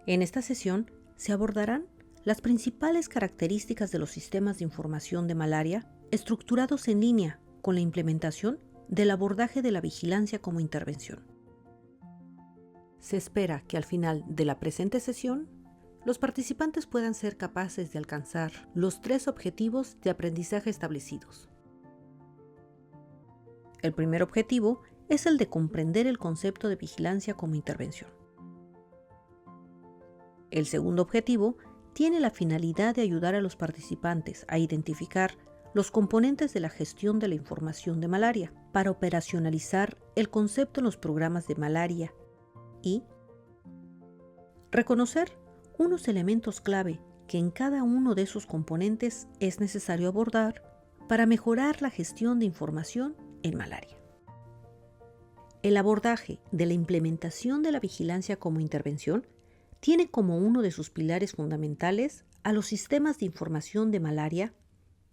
En esta sesión se abordarán las principales características de los sistemas de información de malaria estructurados en línea con la implementación del abordaje de la vigilancia como intervención. Se espera que al final de la presente sesión, los participantes puedan ser capaces de alcanzar los 3 objetivos de aprendizaje establecidos. El primer objetivo es el de comprender el concepto de vigilancia como intervención. El segundo objetivo tiene la finalidad de ayudar a los participantes a identificar los componentes de la gestión de la información de malaria para operacionalizar el concepto en los programas de malaria y reconocer unos elementos clave que en cada uno de esos componentes es necesario abordar para mejorar la gestión de información en malaria. El abordaje de la implementación de la vigilancia como intervención tiene como uno de sus pilares fundamentales a los sistemas de información de malaria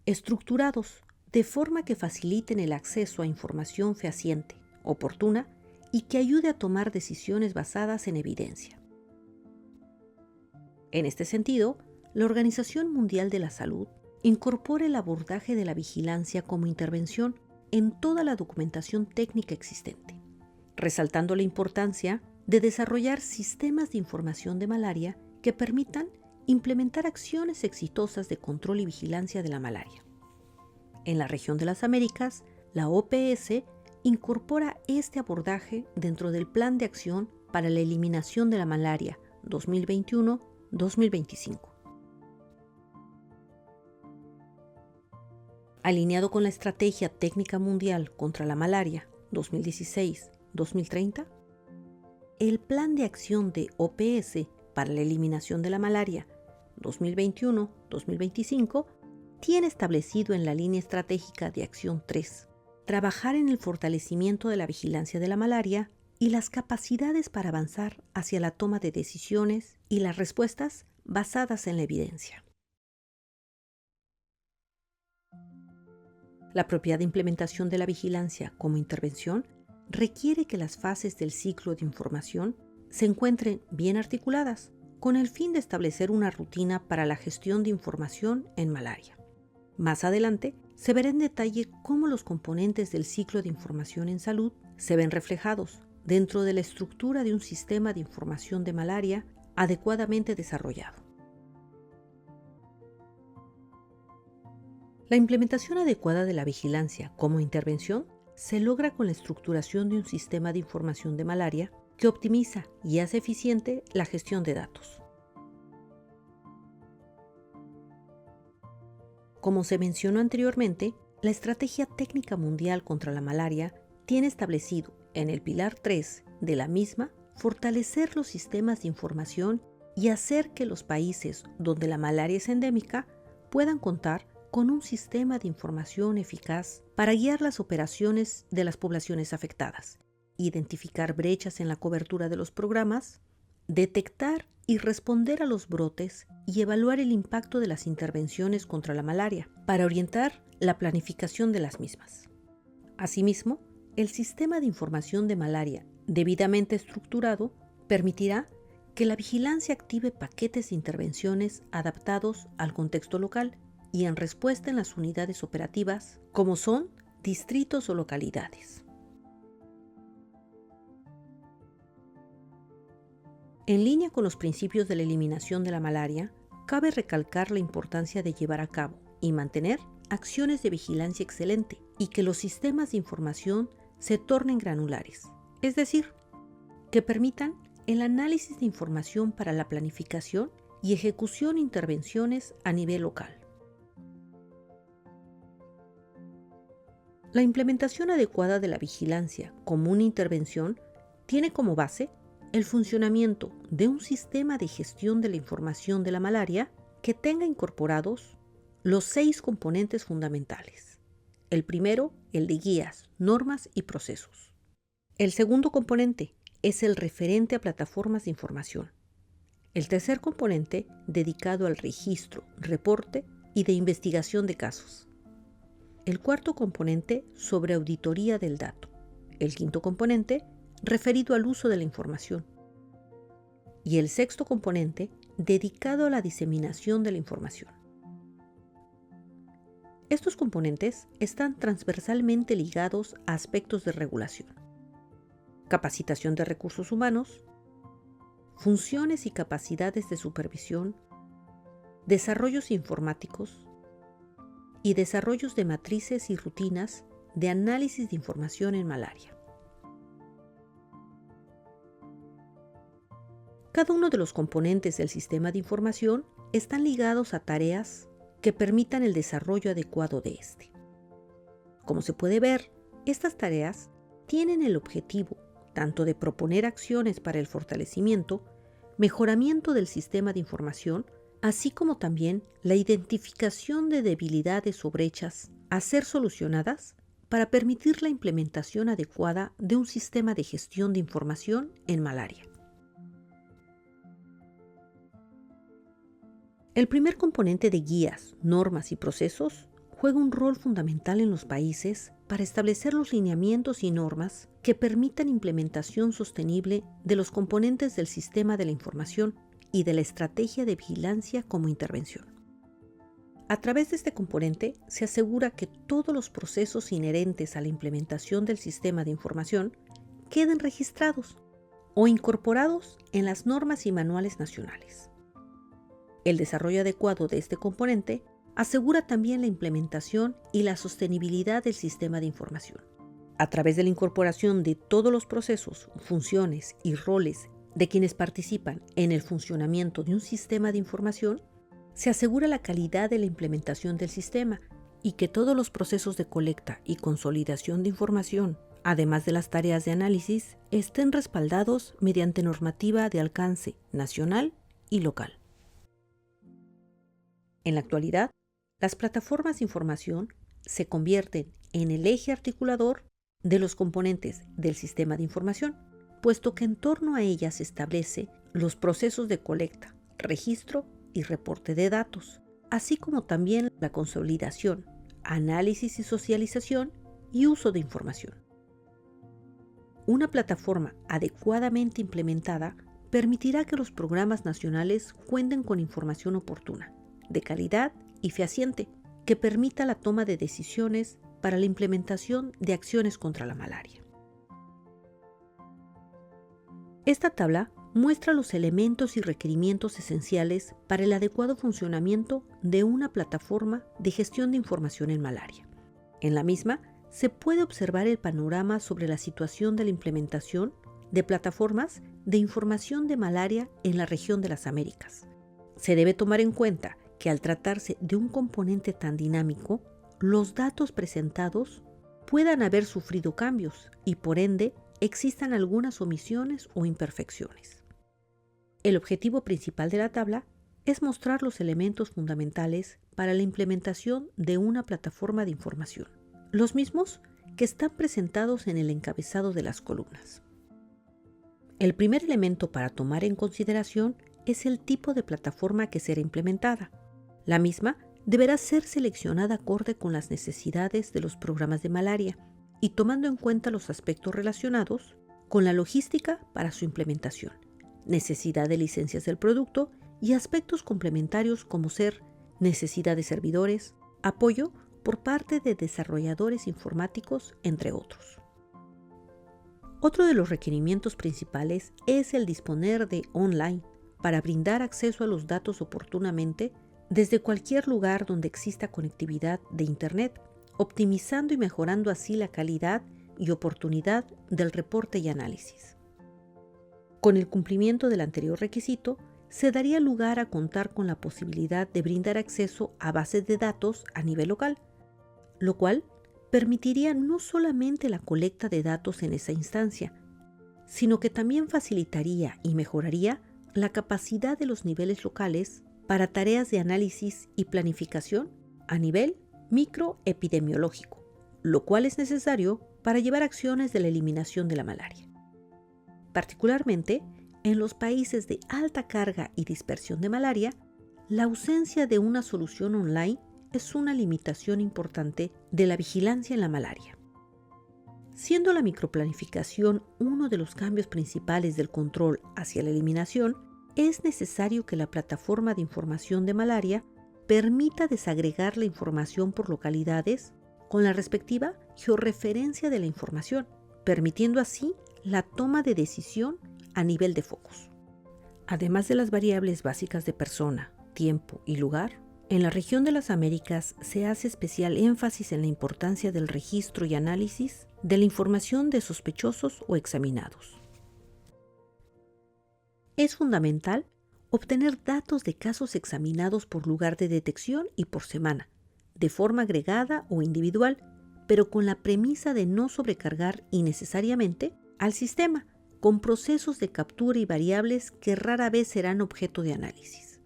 estructurados de forma que faciliten el acceso a información fehaciente, oportuna y que ayude a tomar decisiones basadas en evidencia. En este sentido, la Organización Mundial de la Salud incorpora el abordaje de la vigilancia como intervención en toda la documentación técnica existente, resaltando la importancia de desarrollar sistemas de información de malaria que permitan implementar acciones exitosas de control y vigilancia de la malaria. En la región de las Américas, la OPS incorpora este abordaje dentro del Plan de Acción para la Eliminación de la Malaria 2021-2025. Alineado con la Estrategia Técnica Mundial contra la Malaria 2016-2030, el Plan de Acción de OPS para la Eliminación de la Malaria 2021-2025 tiene establecido en la Línea Estratégica de Acción 3 trabajar en el fortalecimiento de la vigilancia de la malaria y las capacidades para avanzar hacia la toma de decisiones y las respuestas basadas en la evidencia. La apropiada implementación de la vigilancia como intervención requiere que las fases del ciclo de información se encuentren bien articuladas con el fin de establecer una rutina para la gestión de información en malaria. Más adelante, se verá en detalle cómo los componentes del ciclo de información en salud se ven reflejados dentro de la estructura de un sistema de información de malaria adecuadamente desarrollado. La implementación adecuada de la vigilancia como intervención se logra con la estructuración de un sistema de información de malaria que optimiza y hace eficiente la gestión de datos. Como se mencionó anteriormente, la Estrategia Técnica Mundial contra la Malaria tiene establecido en el Pilar 3 de la misma fortalecer los sistemas de información y hacer que los países donde la malaria es endémica puedan contar con un sistema de información eficaz para guiar las operaciones de las poblaciones afectadas, identificar brechas en la cobertura de los programas, detectar y responder a los brotes y evaluar el impacto de las intervenciones contra la malaria para orientar la planificación de las mismas. Asimismo, el sistema de información de malaria debidamente estructurado permitirá que la vigilancia active paquetes de intervenciones adaptados al contexto local y en respuesta en las unidades operativas, como son distritos o localidades. En línea con los principios de la eliminación de la malaria, cabe recalcar la importancia de llevar a cabo y mantener acciones de vigilancia excelente y que los sistemas de información se tornen granulares, es decir, que permitan el análisis de información para la planificación y ejecución de intervenciones a nivel local. La implementación adecuada de la vigilancia como una intervención tiene como base el funcionamiento de un sistema de gestión de la información de la malaria que tenga incorporados los 6 componentes fundamentales. El primero, el de guías, normas y procesos. El segundo componente es el referente a plataformas de información. El tercer componente, dedicado al registro, reporte y de investigación de casos. El cuarto componente, sobre auditoría del dato. El quinto componente, referido al uso de la información. y el sexto componente dedicado a la diseminación de la información. Estos componentes están transversalmente ligados a aspectos de regulación, capacitación de recursos humanos, funciones y capacidades de supervisión, desarrollos informáticos y desarrollos de matrices y rutinas de análisis de información en malaria. Cada uno de los componentes del sistema de información están ligados a tareas que permitan el desarrollo adecuado de este. Como se puede ver, estas tareas tienen el objetivo tanto de proponer acciones para el fortalecimiento, mejoramiento del sistema de información, así como también la identificación de debilidades o brechas a ser solucionadas para permitir la implementación adecuada de un sistema de gestión de información en malaria. El primer componente de guías, normas y procesos juega un rol fundamental en los países para establecer los lineamientos y normas que permitan implementación sostenible de los componentes del sistema de la información y de la estrategia de vigilancia como intervención. A través de este componente se asegura que todos los procesos inherentes a la implementación del sistema de información queden registrados o incorporados en las normas y manuales nacionales. El desarrollo adecuado de este componente asegura también la implementación y la sostenibilidad del sistema de información. A través de la incorporación de todos los procesos, funciones y roles de quienes participan en el funcionamiento de un sistema de información, se asegura la calidad de la implementación del sistema y que todos los procesos de colecta y consolidación de información, además de las tareas de análisis, estén respaldados mediante normativa de alcance nacional y local. En la actualidad, las plataformas de información se convierten en el eje articulador de los componentes del sistema de información, puesto que en torno a ellas se establece los procesos de colecta, registro y reporte de datos, así como también la consolidación, análisis y socialización y uso de información. Una plataforma adecuadamente implementada permitirá que los programas nacionales cuenten con información oportuna, de calidad y fehaciente, que permita la toma de decisiones para la implementación de acciones contra la malaria. Esta tabla muestra los elementos y requerimientos esenciales para el adecuado funcionamiento de una plataforma de gestión de información en malaria. En la misma se puede observar el panorama sobre la situación de la implementación de plataformas de información de malaria en la región de las Américas. Se debe tomar en cuenta que al tratarse de un componente tan dinámico, los datos presentados puedan haber sufrido cambios y por ende existan algunas omisiones o imperfecciones. El objetivo principal de la tabla es mostrar los elementos fundamentales para la implementación de una plataforma de información, los mismos que están presentados en el encabezado de las columnas. El primer elemento para tomar en consideración es el tipo de plataforma que será implementada. La misma deberá ser seleccionada acorde con las necesidades de los programas de malaria y tomando en cuenta los aspectos relacionados con la logística para su implementación, necesidad de licencias del producto y aspectos complementarios como ser necesidad de servidores, apoyo por parte de desarrolladores informáticos, entre otros. Otro de los requerimientos principales es el disponer de online para brindar acceso a los datos oportunamente desde cualquier lugar donde exista conectividad de Internet, optimizando y mejorando así la calidad y oportunidad del reporte y análisis. Con el cumplimiento del anterior requisito, se daría lugar a contar con la posibilidad de brindar acceso a bases de datos a nivel local, lo cual permitiría no solamente la colecta de datos en esa instancia, sino que también facilitaría y mejoraría la capacidad de los niveles locales para tareas de análisis y planificación a nivel microepidemiológico, lo cual es necesario para llevar acciones de la eliminación de la malaria. Particularmente, en los países de alta carga y dispersión de malaria, la ausencia de una solución online es una limitación importante de la vigilancia en la malaria. Siendo la microplanificación uno de los cambios principales del control hacia la eliminación, es necesario que la plataforma de información de malaria permita desagregar la información por localidades con la respectiva georreferencia de la información, permitiendo así la toma de decisión a nivel de focos. Además de las variables básicas de persona, tiempo y lugar, en la región de las Américas se hace especial énfasis en la importancia del registro y análisis de la información de sospechosos o examinados. Es fundamental obtener datos de casos examinados por lugar de detección y por semana, de forma agregada o individual, pero con la premisa de no sobrecargar innecesariamente al sistema con procesos de captura y variables que rara vez serán objeto de análisis.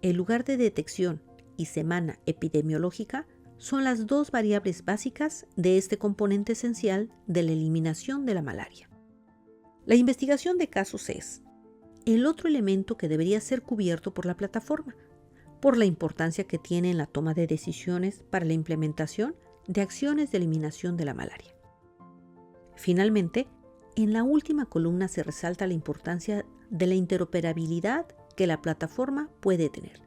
El lugar de detección y semana epidemiológica son las dos variables básicas de este componente esencial de la eliminación de la malaria. La investigación de casos es el otro elemento que debería ser cubierto por la plataforma, por la importancia que tiene en la toma de decisiones para la implementación de acciones de eliminación de la malaria. Finalmente, en la última columna se resalta la importancia de la interoperabilidad que la plataforma puede tener,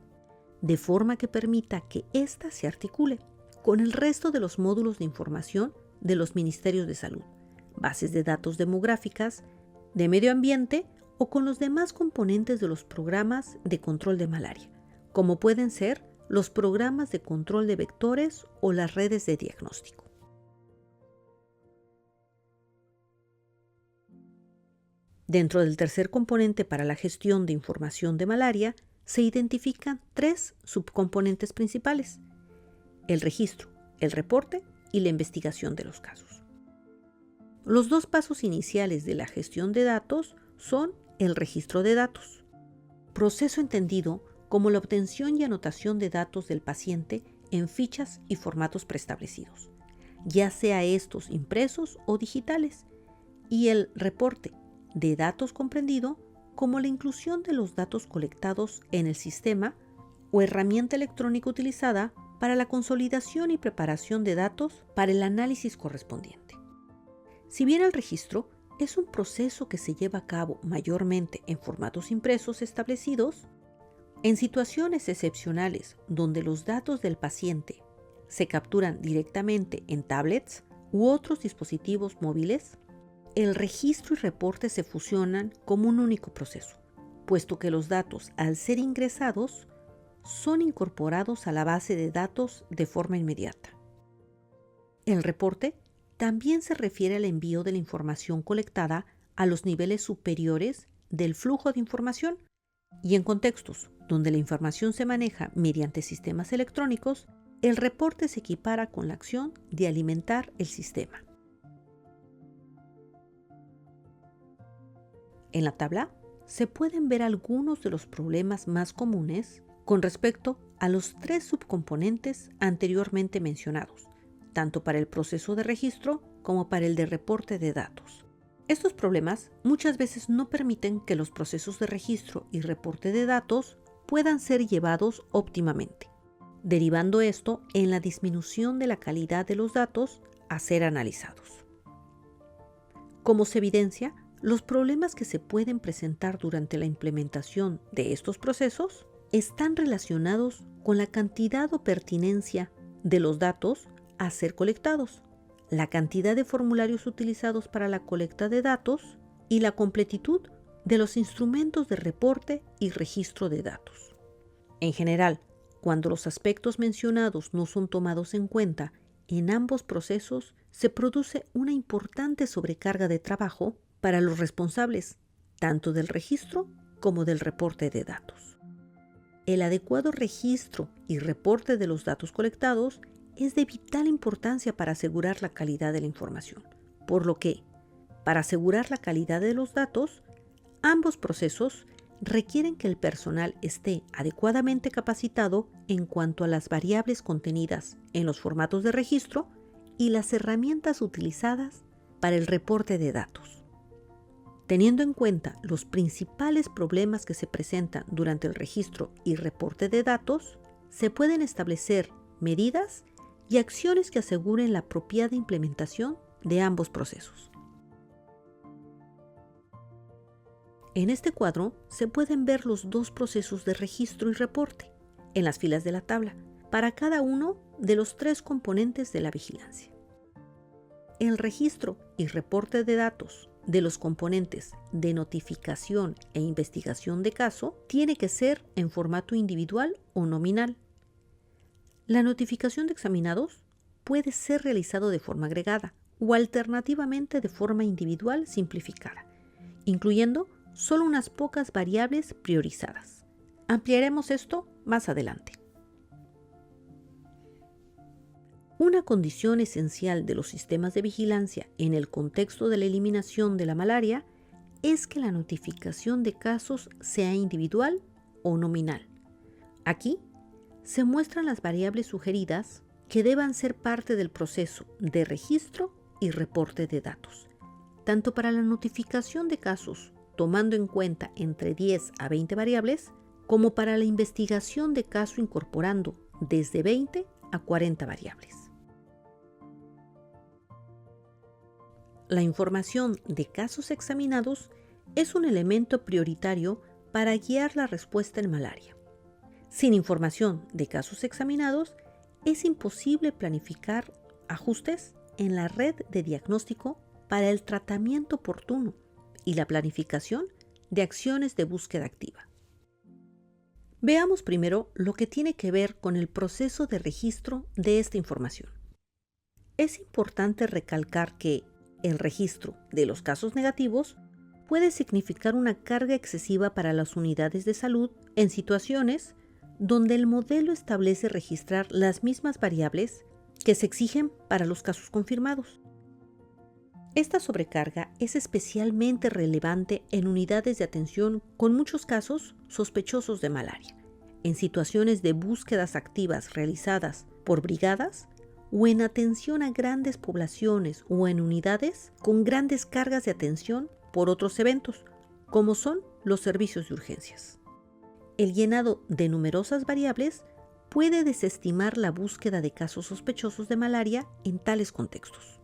de forma que permita que ésta se articule con el resto de los módulos de información de los ministerios de salud, bases de datos demográficas, de medio ambiente o con los demás componentes de los programas de control de malaria, como pueden ser los programas de control de vectores o las redes de diagnóstico. Dentro del tercer componente para la gestión de información de malaria, se identifican 3 subcomponentes principales: el registro, el reporte y la investigación de los casos. Los 2 pasos iniciales de la gestión de datos son el registro de datos, proceso entendido como la obtención y anotación de datos del paciente en fichas y formatos preestablecidos, ya sea estos impresos o digitales, y el reporte de datos comprendido como la inclusión de los datos colectados en el sistema o herramienta electrónica utilizada para la consolidación y preparación de datos para el análisis correspondiente. Si bien el registro es un proceso que se lleva a cabo mayormente en formatos impresos establecidos, en situaciones excepcionales donde los datos del paciente se capturan directamente en tablets u otros dispositivos móviles, el registro y reporte se fusionan como un único proceso, puesto que los datos, al ser ingresados, son incorporados a la base de datos de forma inmediata. El reporte también se refiere al envío de la información colectada a los niveles superiores del flujo de información y en contextos donde la información se maneja mediante sistemas electrónicos, el reporte se equipara con la acción de alimentar el sistema. En la tabla se pueden ver algunos de los problemas más comunes con respecto a los 3 subcomponentes anteriormente mencionados, tanto para el proceso de registro como para el de reporte de datos. Estos problemas muchas veces no permiten que los procesos de registro y reporte de datos puedan ser llevados óptimamente, derivando esto en la disminución de la calidad de los datos a ser analizados. Como se evidencia, los problemas que se pueden presentar durante la implementación de estos procesos están relacionados con la cantidad o pertinencia de los datos a ser colectados, la cantidad de formularios utilizados para la colecta de datos y la completitud de los instrumentos de reporte y registro de datos. En general, cuando los aspectos mencionados no son tomados en cuenta en ambos procesos, se produce una importante sobrecarga de trabajo para los responsables, tanto del registro como del reporte de datos. El adecuado registro y reporte de los datos colectados es de vital importancia para asegurar la calidad de la información, por lo que, para asegurar la calidad de los datos, ambos procesos requieren que el personal esté adecuadamente capacitado en cuanto a las variables contenidas en los formatos de registro y las herramientas utilizadas para el reporte de datos. Teniendo en cuenta los principales problemas que se presentan durante el registro y reporte de datos, se pueden establecer medidas y acciones que aseguren la apropiada implementación de ambos procesos. En este cuadro se pueden ver los dos procesos de registro y reporte en las filas de la tabla para cada uno de los tres componentes de la vigilancia. El registro y reporte de datos de los componentes de notificación e investigación de caso tiene que ser en formato individual o nominal. La notificación de examinados puede ser realizado de forma agregada o alternativamente de forma individual simplificada, incluyendo solo unas pocas variables priorizadas. Ampliaremos esto más adelante. Una condición esencial de los sistemas de vigilancia en el contexto de la eliminación de la malaria es que la notificación de casos sea individual o nominal. Aquí se muestran las variables sugeridas que deban ser parte del proceso de registro y reporte de datos, tanto para la notificación de casos tomando en cuenta entre 10 a 20 variables, como para la investigación de caso incorporando desde 20 a 40 variables. La información de casos examinados es un elemento prioritario para guiar la respuesta en malaria. Sin información de casos examinados, es imposible planificar ajustes en la red de diagnóstico para el tratamiento oportuno y la planificación de acciones de búsqueda activa. Veamos primero lo que tiene que ver con el proceso de registro de esta información. Es importante recalcar que el registro de los casos negativos puede significar una carga excesiva para las unidades de salud en situaciones donde el modelo establece registrar las mismas variables que se exigen para los casos confirmados. Esta sobrecarga es especialmente relevante en unidades de atención con muchos casos sospechosos de malaria, en situaciones de búsquedas activas realizadas por brigadas o en atención a grandes poblaciones o en unidades con grandes cargas de atención por otros eventos, como son los servicios de urgencias. El llenado de numerosas variables puede desestimar la búsqueda de casos sospechosos de malaria en tales contextos.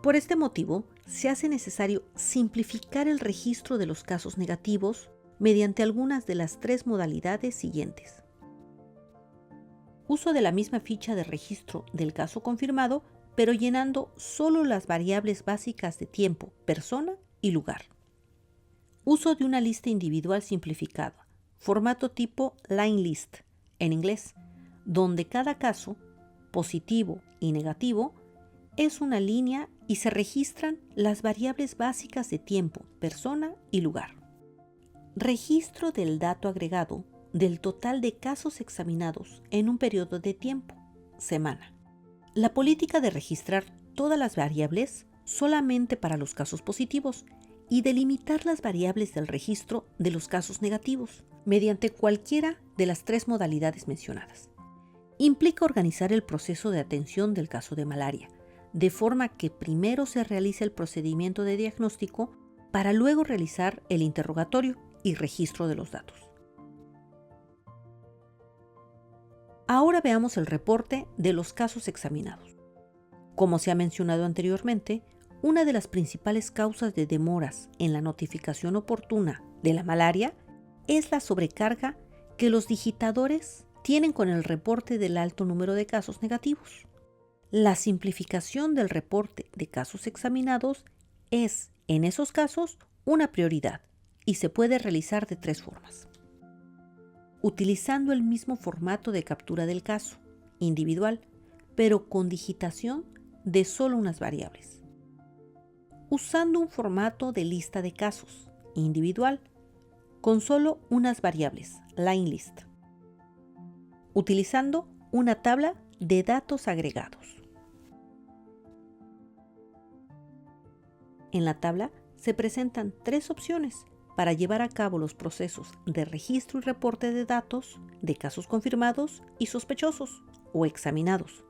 Por este motivo, se hace necesario simplificar el registro de los casos negativos mediante algunas de las tres modalidades siguientes. Uso de la misma ficha de registro del caso confirmado, pero llenando solo las variables básicas de tiempo, persona y lugar. Uso de una lista individual simplificada, formato tipo line list, en inglés, donde cada caso, positivo y negativo, es una línea y se registran las variables básicas de tiempo, persona y lugar. Registro del dato agregado del total de casos examinados en un periodo de tiempo, semana. La política de registrar todas las variables solamente para los casos positivos y delimitar las variables del registro de los casos negativos mediante cualquiera de las tres modalidades mencionadas. Implica organizar el proceso de atención del caso de malaria, de forma que primero se realice el procedimiento de diagnóstico para luego realizar el interrogatorio y registro de los datos. Ahora veamos el reporte de los casos examinados. Como se ha mencionado anteriormente, una de las principales causas de demoras en la notificación oportuna de la malaria es la sobrecarga que los digitadores tienen con el reporte del alto número de casos negativos. La simplificación del reporte de casos examinados es, en esos casos, una prioridad y se puede realizar de tres formas. Utilizando el mismo formato de captura del caso, individual, pero con digitación de solo unas variables. Usando un formato de lista de casos, individual, con solo unas variables, line list. Utilizando una tabla de datos agregados. En la tabla se presentan tres opciones para llevar a cabo los procesos de registro y reporte de datos de casos confirmados y sospechosos o examinados,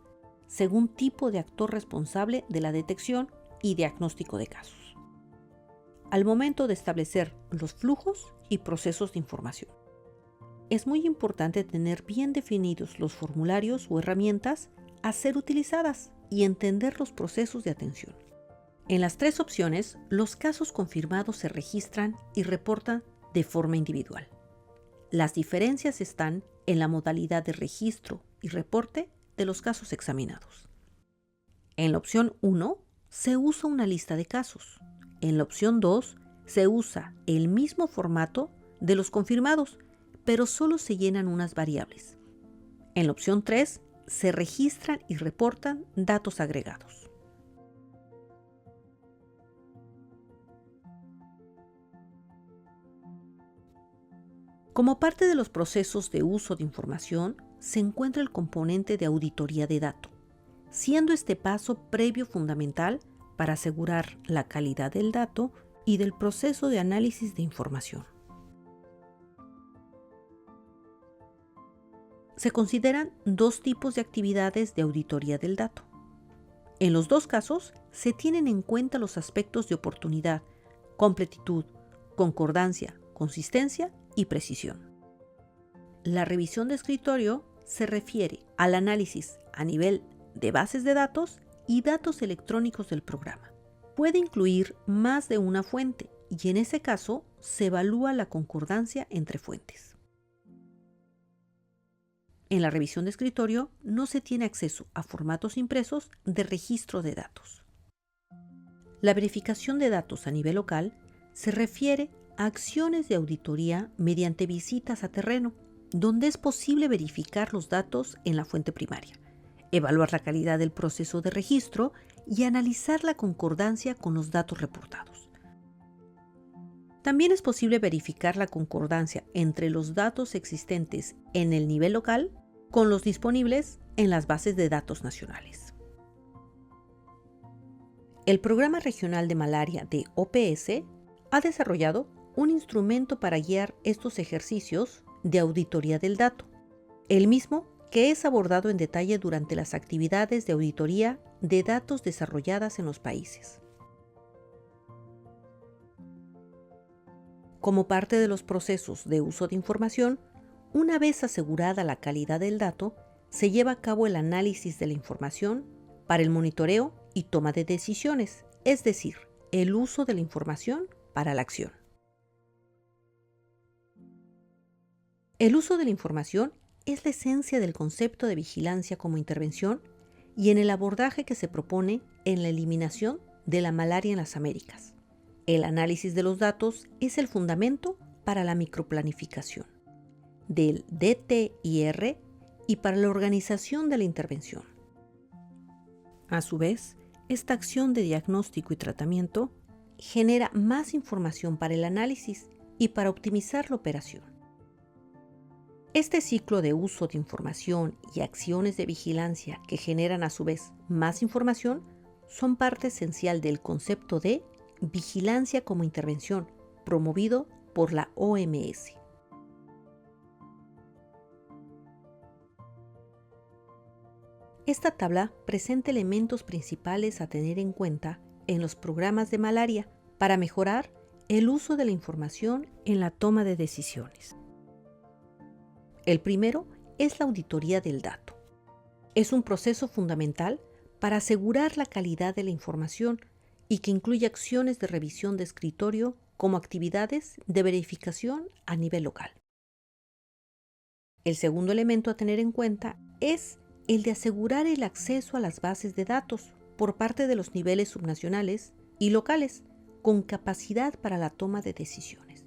según tipo de actor responsable de la detección y diagnóstico de casos, al momento de establecer los flujos y procesos de información. Es muy importante tener bien definidos los formularios o herramientas a ser utilizadas y entender los procesos de atención. En las tres opciones, los casos confirmados se registran y reportan de forma individual. Las diferencias están en la modalidad de registro y reporte de los casos examinados. En la opción 1 se usa una lista de casos. En la opción 2 se usa el mismo formato de los confirmados, pero solo se llenan unas variables. En la opción 3 se registran y reportan datos agregados. Como parte de los procesos de uso de información, se encuentra el componente de auditoría de datos, siendo este paso previo fundamental para asegurar la calidad del dato y del proceso de análisis de información. Se consideran dos tipos de actividades de auditoría del dato. En los dos casos, se tienen en cuenta los aspectos de oportunidad, completitud, concordancia, consistencia y precisión. La revisión de escritorio se refiere al análisis a nivel de bases de datos y datos electrónicos del programa. Puede incluir más de una fuente y en ese caso se evalúa la concordancia entre fuentes. En la revisión de escritorio no se tiene acceso a formatos impresos de registro de datos. La verificación de datos a nivel local se refiere a acciones de auditoría mediante visitas a terreno, donde es posible verificar los datos en la fuente primaria, evaluar la calidad del proceso de registro y analizar la concordancia con los datos reportados. También es posible verificar la concordancia entre los datos existentes en el nivel local con los disponibles en las bases de datos nacionales. El Programa Regional de Malaria de OPS ha desarrollado un instrumento para guiar estos ejercicios de auditoría del dato, el mismo que es abordado en detalle durante las actividades de auditoría de datos desarrolladas en los países. Como parte de los procesos de uso de información, una vez asegurada la calidad del dato, se lleva a cabo el análisis de la información para el monitoreo y toma de decisiones, es decir, el uso de la información para la acción. El uso de la información es la esencia del concepto de vigilancia como intervención y en el abordaje que se propone en la eliminación de la malaria en las Américas. El análisis de los datos es el fundamento para la microplanificación del DTIR y para la organización de la intervención. A su vez, esta acción de diagnóstico y tratamiento genera más información para el análisis y para optimizar la operación. Este ciclo de uso de información y acciones de vigilancia que generan a su vez más información son parte esencial del concepto de vigilancia como intervención promovido por la OMS. Esta tabla presenta elementos principales a tener en cuenta en los programas de malaria para mejorar el uso de la información en la toma de decisiones. El primero es la auditoría del dato. Es un proceso fundamental para asegurar la calidad de la información y que incluye acciones de revisión de escritorio como actividades de verificación a nivel local. El segundo elemento a tener en cuenta es el de asegurar el acceso a las bases de datos por parte de los niveles subnacionales y locales con capacidad para la toma de decisiones.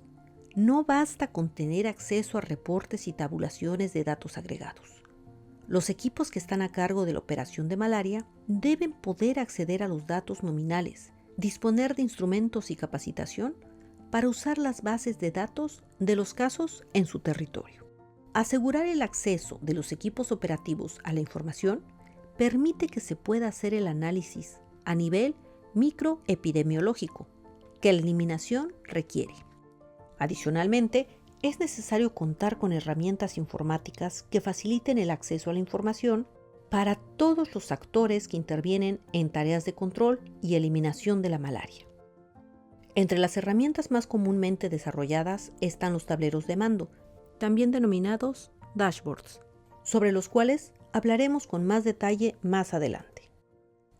No basta con tener acceso a reportes y tabulaciones de datos agregados. Los equipos que están a cargo de la operación de malaria deben poder acceder a los datos nominales, disponer de instrumentos y capacitación para usar las bases de datos de los casos en su territorio. Asegurar el acceso de los equipos operativos a la información permite que se pueda hacer el análisis a nivel microepidemiológico que la eliminación requiere. Adicionalmente, es necesario contar con herramientas informáticas que faciliten el acceso a la información para todos los actores que intervienen en tareas de control y eliminación de la malaria. Entre las herramientas más comúnmente desarrolladas están los tableros de mando, también denominados dashboards, sobre los cuales hablaremos con más detalle más adelante.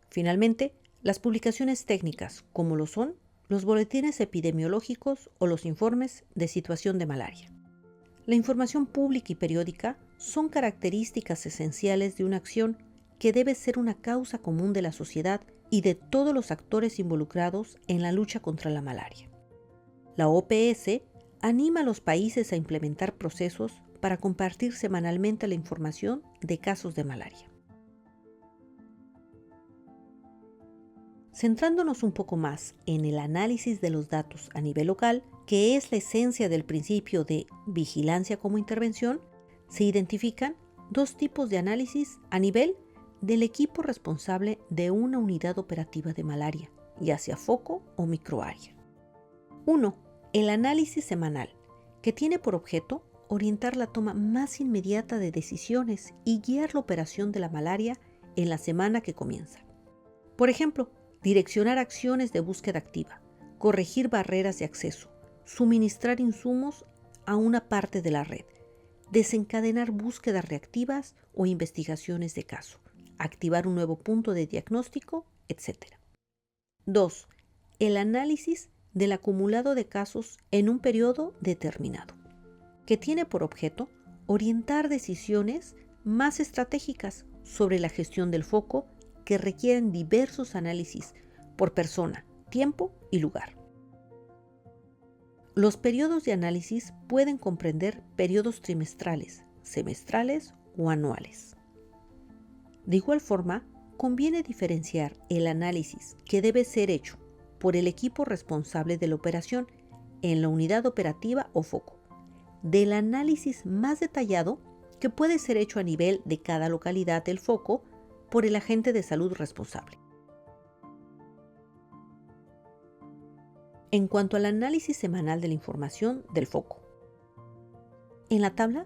Finalmente, Las publicaciones técnicas, como lo son los boletines epidemiológicos o los informes de situación de malaria. La información pública y periódica son características esenciales de una acción que debe ser una causa común de la sociedad y de todos los actores involucrados en la lucha contra la malaria. La OPS anima a los países a implementar procesos para compartir semanalmente la información de casos de malaria. Centrándonos un poco más en el análisis de los datos a nivel local, que es la esencia del principio de vigilancia como intervención, se identifican dos tipos de análisis a nivel del equipo responsable de una unidad operativa de malaria, ya sea foco o microárea. 1. El análisis semanal, que tiene por objeto orientar la toma más inmediata de decisiones y guiar la operación de la malaria en la semana que comienza. Por ejemplo, direccionar acciones de búsqueda activa, corregir barreras de acceso, suministrar insumos a una parte de la red, desencadenar búsquedas reactivas o investigaciones de caso, activar un nuevo punto de diagnóstico, etc. 2. El análisis del acumulado de casos en un periodo determinado, que tiene por objeto orientar decisiones más estratégicas sobre la gestión del foco que requieren diversos análisis por persona, tiempo y lugar. Los periodos de análisis pueden comprender periodos trimestrales, semestrales o anuales. De igual forma, conviene diferenciar el análisis que debe ser hecho por el equipo responsable de la operación en la unidad operativa o foco, del análisis más detallado que puede ser hecho a nivel de cada localidad del foco por el agente de salud responsable. En cuanto al análisis semanal de la información del foco, en la tabla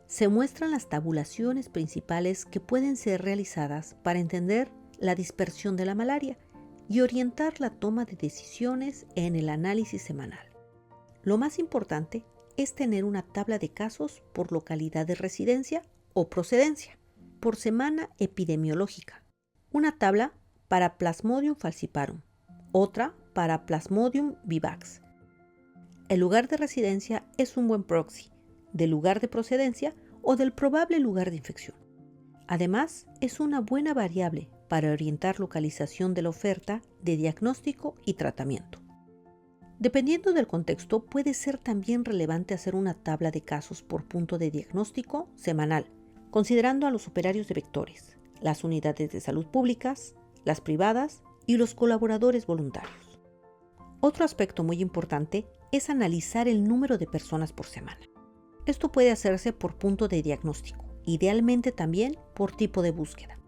se muestran las tabulaciones principales que pueden ser realizadas para entender la dispersión de la malaria y orientar la toma de decisiones en el análisis semanal. Lo más importante es tener una tabla de casos por localidad de residencia o procedencia, por semana epidemiológica, una tabla para Plasmodium falciparum, otra para Plasmodium vivax. El lugar de residencia es un buen proxy del lugar de procedencia o del probable lugar de infección. Además, es una buena variable para orientar localización de la oferta de diagnóstico y tratamiento. Dependiendo del contexto, puede ser también relevante hacer una tabla de casos por punto de diagnóstico semanal, considerando a los operarios de vectores, las unidades de salud públicas, las privadas y los colaboradores voluntarios. Otro aspecto muy importante es analizar el número de personas por semana. Esto puede hacerse por punto de diagnóstico, idealmente también por tipo de búsqueda.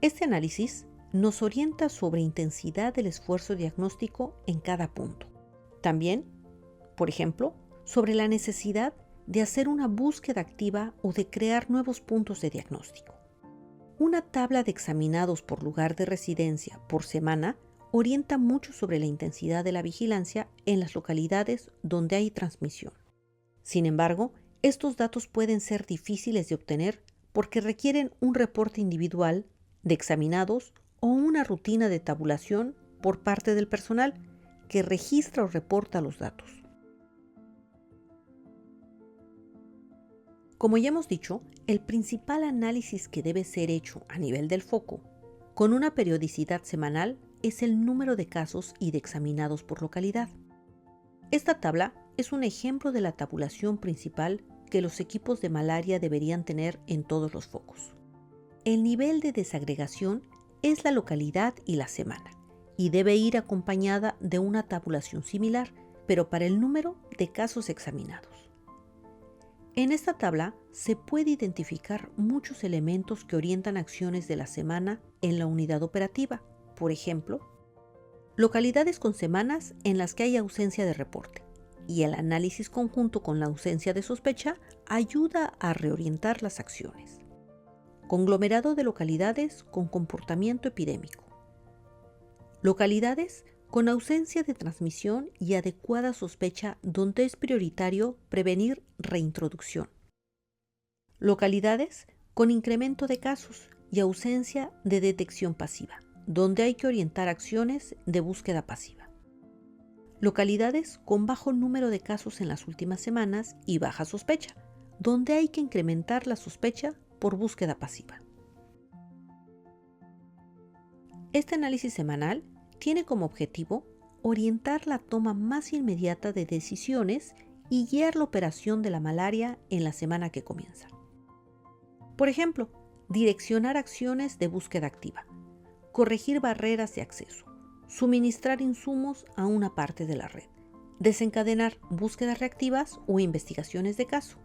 Este análisis nos orienta sobre intensidad del esfuerzo diagnóstico en cada punto. También, por ejemplo, sobre la necesidad de hacer una búsqueda activa o de crear nuevos puntos de diagnóstico. Una tabla de examinados por lugar de residencia por semana orienta mucho sobre la intensidad de la vigilancia en las localidades donde hay transmisión. Sin embargo, estos datos pueden ser difíciles de obtener porque requieren un reporte individual de examinados o una rutina de tabulación por parte del personal que registra o reporta los datos. Como ya hemos dicho, el principal análisis que debe ser hecho a nivel del foco, con una periodicidad semanal, es el número de casos y de examinados por localidad. Esta tabla es un ejemplo de la tabulación principal que los equipos de malaria deberían tener en todos los focos. El nivel de desagregación es la localidad y la semana, y debe ir acompañada de una tabulación similar, pero para el número de casos examinados. En esta tabla se puede identificar muchos elementos que orientan acciones de la semana en la unidad operativa. Por ejemplo, localidades con semanas en las que hay ausencia de reporte, y el análisis conjunto con la ausencia de sospecha ayuda a reorientar las acciones. Conglomerado de localidades con comportamiento epidémico. Localidades con ausencia de transmisión y adecuada sospecha donde es prioritario prevenir reintroducción. Localidades con incremento de casos y ausencia de detección pasiva, donde hay que orientar acciones de búsqueda pasiva. Localidades con bajo número de casos en las últimas semanas y baja sospecha, donde hay que incrementar la sospecha por búsqueda pasiva. Este análisis semanal tiene como objetivo orientar la toma más inmediata de decisiones y guiar la operación de la malaria en la semana que comienza. Por ejemplo, direccionar acciones de búsqueda activa, corregir barreras de acceso, suministrar insumos a una parte de la red, desencadenar búsquedas reactivas o investigaciones de caso,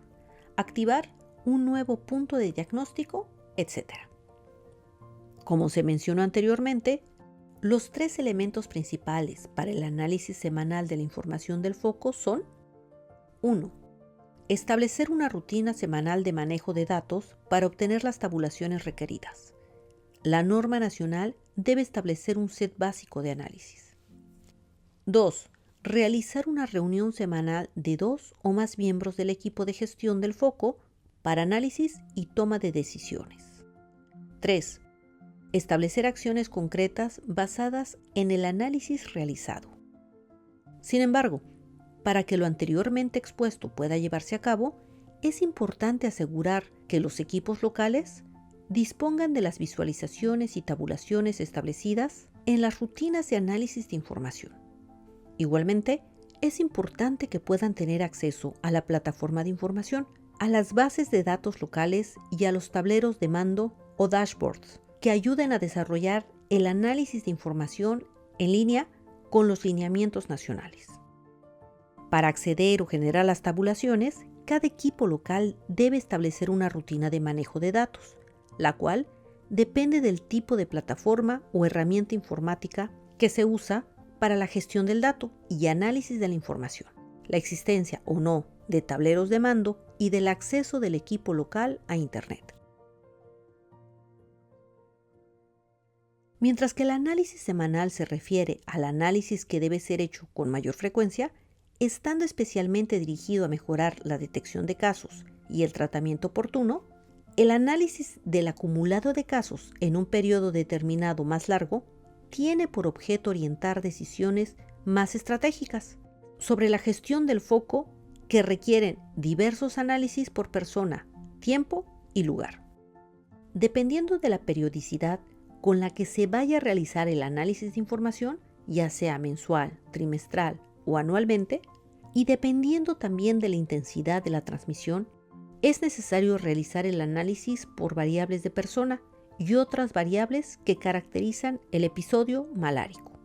activar un nuevo punto de diagnóstico, etc. Como se mencionó anteriormente, los 3 elementos principales para el análisis semanal de la información del foco son: 1. Establecer una rutina semanal de manejo de datos para obtener las tabulaciones requeridas. La norma nacional debe establecer un set básico de análisis. 2. Realizar una reunión semanal de 2 o más miembros del equipo de gestión del foco para análisis y toma de decisiones. 3. Establecer acciones concretas basadas en el análisis realizado. Sin embargo, para que lo anteriormente expuesto pueda llevarse a cabo, es importante asegurar que los equipos locales dispongan de las visualizaciones y tabulaciones establecidas en las rutinas de análisis de información. Igualmente, es importante que puedan tener acceso a la plataforma de información, a las bases de datos locales y a los tableros de mando o dashboards que ayuden a desarrollar el análisis de información en línea con los lineamientos nacionales. Para acceder o generar las tabulaciones, cada equipo local debe establecer una rutina de manejo de datos, la cual depende del tipo de plataforma o herramienta informática que se usa para la gestión del dato y análisis de la información, la existencia o no de tableros de mando y del acceso del equipo local a Internet. Mientras que el análisis semanal se refiere al análisis que debe ser hecho con mayor frecuencia, estando especialmente dirigido a mejorar la detección de casos y el tratamiento oportuno, el análisis del acumulado de casos en un periodo determinado más largo tiene por objeto orientar decisiones más estratégicas sobre la gestión del foco que requieren diversos análisis por persona, tiempo y lugar. Dependiendo de la periodicidad con la que se vaya a realizar el análisis de información, ya sea mensual, trimestral o anualmente, y dependiendo también de la intensidad de la transmisión, es necesario realizar el análisis por variables de persona y otras variables que caracterizan el episodio malárico.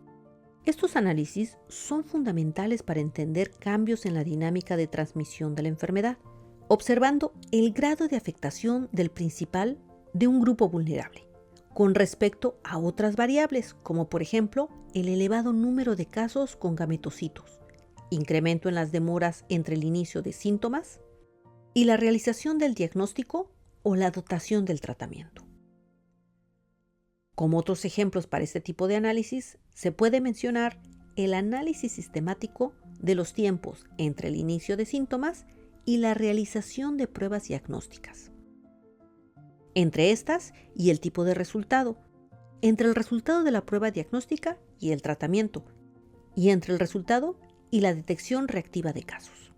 Estos análisis son fundamentales para entender cambios en la dinámica de transmisión de la enfermedad, observando el grado de afectación del principal de un grupo vulnerable, con respecto a otras variables, como por ejemplo el elevado número de casos con gametocitos, incremento en las demoras entre el inicio de síntomas y la realización del diagnóstico o la dotación del tratamiento. Como otros ejemplos para este tipo de análisis, se puede mencionar el análisis sistemático de los tiempos entre el inicio de síntomas y la realización de pruebas diagnósticas. Entre estas y el tipo de resultado, entre el resultado de la prueba diagnóstica y el tratamiento, y entre el resultado y la detección reactiva de casos.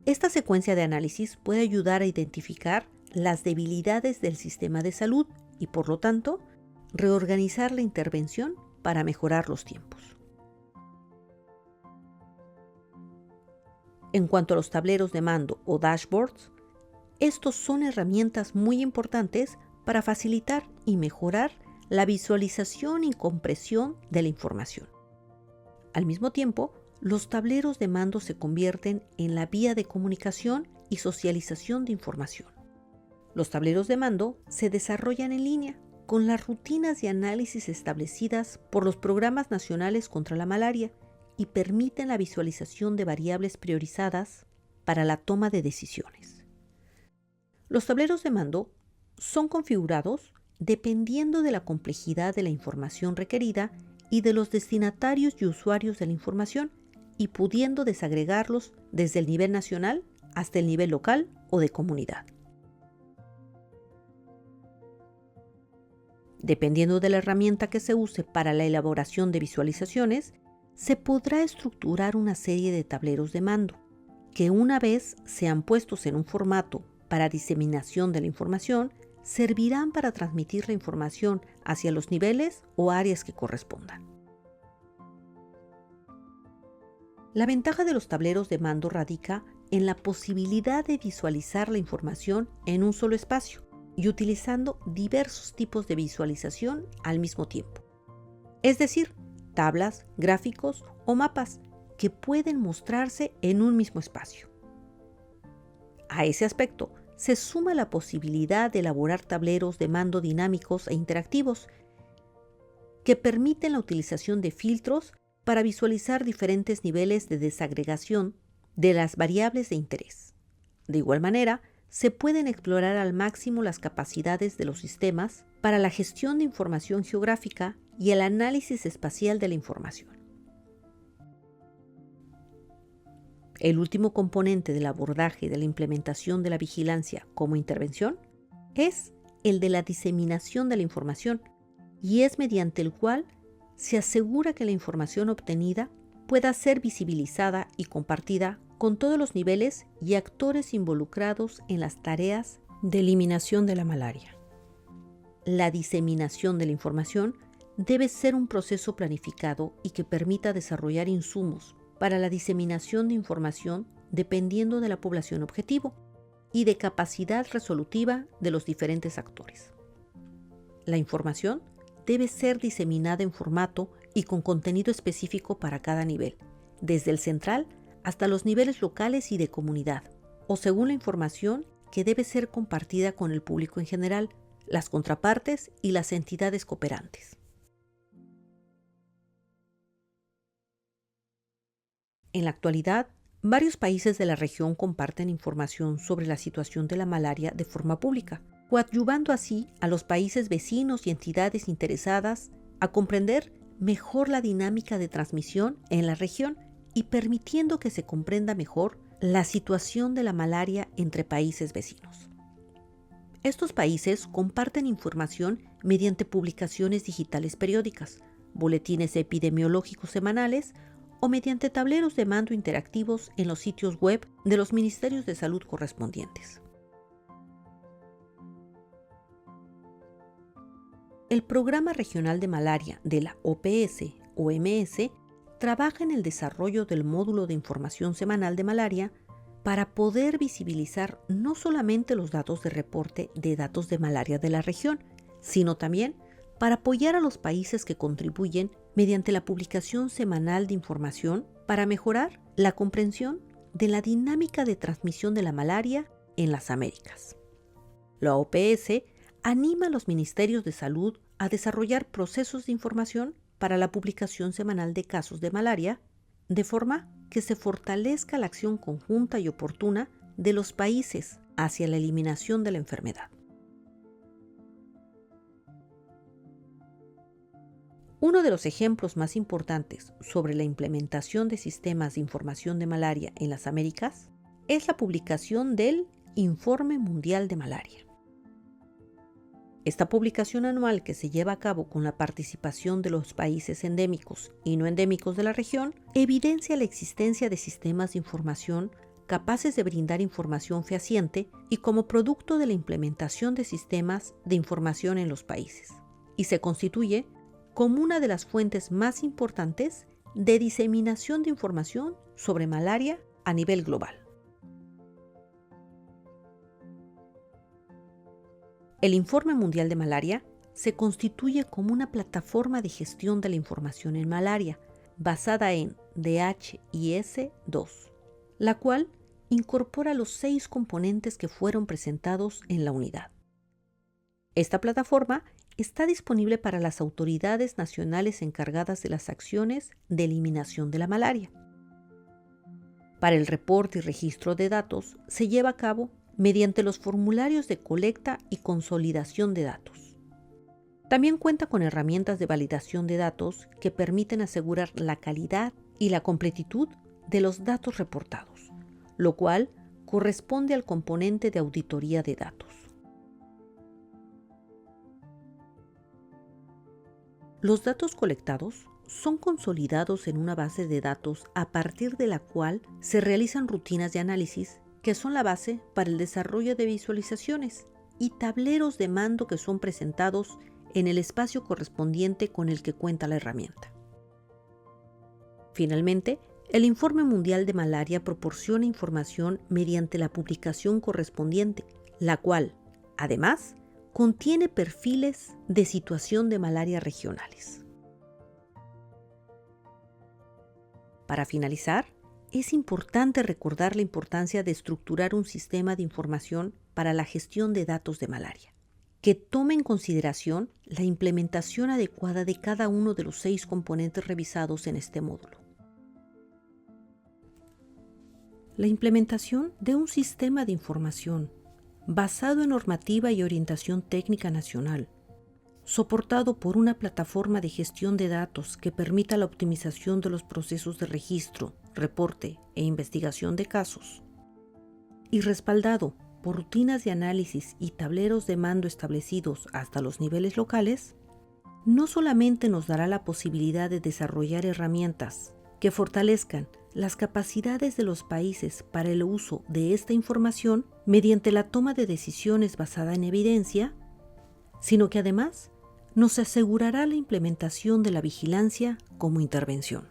Esta secuencia de análisis puede ayudar a identificar las debilidades del sistema de salud y, por lo tanto, reorganizar la intervención para mejorar los tiempos. En cuanto a los tableros de mando o dashboards, estos son herramientas muy importantes para facilitar y mejorar la visualización y compresión de la información. Al mismo tiempo, los tableros de mando se convierten en la vía de comunicación y socialización de información. Los tableros de mando se desarrollan en línea con las rutinas de análisis establecidas por los programas nacionales contra la malaria y permiten la visualización de variables priorizadas para la toma de decisiones. Los tableros de mando son configurados dependiendo de la complejidad de la información requerida y de los destinatarios y usuarios de la información, y pudiendo desagregarlos desde el nivel nacional hasta el nivel local o de comunidad. Dependiendo de la herramienta que se use para la elaboración de visualizaciones, se podrá estructurar una serie de tableros de mando, que una vez sean puestos en un formato para diseminación de la información, servirán para transmitir la información hacia los niveles o áreas que correspondan. La ventaja de los tableros de mando radica en la posibilidad de visualizar la información en un solo espacio y utilizando diversos tipos de visualización al mismo tiempo. Es decir, tablas, gráficos o mapas que pueden mostrarse en un mismo espacio. A ese aspecto se suma la posibilidad de elaborar tableros de mando dinámicos e interactivos que permiten la utilización de filtros para visualizar diferentes niveles de desagregación de las variables de interés. De igual manera, se pueden explorar al máximo las capacidades de los sistemas para la gestión de información geográfica y el análisis espacial de la información. El último componente del abordaje de la implementación de la vigilancia como intervención es el de la diseminación de la información, y es mediante el cual se asegura que la información obtenida pueda ser visibilizada y compartida con todos los niveles y actores involucrados en las tareas de eliminación de la malaria. La diseminación de la información debe ser un proceso planificado y que permita desarrollar insumos para la diseminación de información dependiendo de la población objetivo y de capacidad resolutiva de los diferentes actores. La información debe ser diseminada en formato y con contenido específico para cada nivel, desde el central hasta los niveles locales y de comunidad, o según la información que debe ser compartida con el público en general, las contrapartes y las entidades cooperantes. En la actualidad, varios países de la región comparten información sobre la situación de la malaria de forma pública, coadyuvando así a los países vecinos y entidades interesadas a comprender mejor la dinámica de transmisión en la región y permitiendo que se comprenda mejor la situación de la malaria entre países vecinos. Estos países comparten información mediante publicaciones digitales periódicas, boletines epidemiológicos semanales o mediante tableros de mando interactivos en los sitios web de los ministerios de salud correspondientes. El Programa Regional de Malaria de la OPS-OMS trabaja en el desarrollo del módulo de información semanal de malaria para poder visibilizar no solamente los datos de reporte de datos de malaria de la región, sino también para apoyar a los países que contribuyen mediante la publicación semanal de información para mejorar la comprensión de la dinámica de transmisión de la malaria en las Américas. La OPS anima a los ministerios de salud a desarrollar procesos de información para la publicación semanal de casos de malaria, de forma que se fortalezca la acción conjunta y oportuna de los países hacia la eliminación de la enfermedad. Uno de los ejemplos más importantes sobre la implementación de sistemas de información de malaria en las Américas es la publicación del Informe Mundial de Malaria. Esta publicación anual, que se lleva a cabo con la participación de los países endémicos y no endémicos de la región, evidencia la existencia de sistemas de información capaces de brindar información fehaciente y como producto de la implementación de sistemas de información en los países, y se constituye como una de las fuentes más importantes de diseminación de información sobre malaria a nivel global. El Informe Mundial de Malaria se constituye como una plataforma de gestión de la información en malaria basada en DHIS2, la cual incorpora los 6 componentes que fueron presentados en la unidad. Esta plataforma está disponible para las autoridades nacionales encargadas de las acciones de eliminación de la malaria. Para el reporte y registro de datos se lleva a cabo mediante los formularios de colecta y consolidación de datos. También cuenta con herramientas de validación de datos que permiten asegurar la calidad y la completitud de los datos reportados, lo cual corresponde al componente de auditoría de datos. Los datos colectados son consolidados en una base de datos a partir de la cual se realizan rutinas de análisis que son la base para el desarrollo de visualizaciones y tableros de mando que son presentados en el espacio correspondiente con el que cuenta la herramienta. Finalmente, el Informe Mundial de Malaria proporciona información mediante la publicación correspondiente, la cual, además, contiene perfiles de situación de malaria regionales. Para finalizar, es importante recordar la importancia de estructurar un sistema de información para la gestión de datos de malaria, que tome en consideración la implementación adecuada de cada uno de los 6 componentes revisados en este módulo. La implementación de un sistema de información basado en normativa y orientación técnica nacional, soportado por una plataforma de gestión de datos que permita la optimización de los procesos de registro, reporte e investigación de casos, y respaldado por rutinas de análisis y tableros de mando establecidos hasta los niveles locales, no solamente nos dará la posibilidad de desarrollar herramientas que fortalezcan las capacidades de los países para el uso de esta información mediante la toma de decisiones basada en evidencia, sino que además nos asegurará la implementación de la vigilancia como intervención.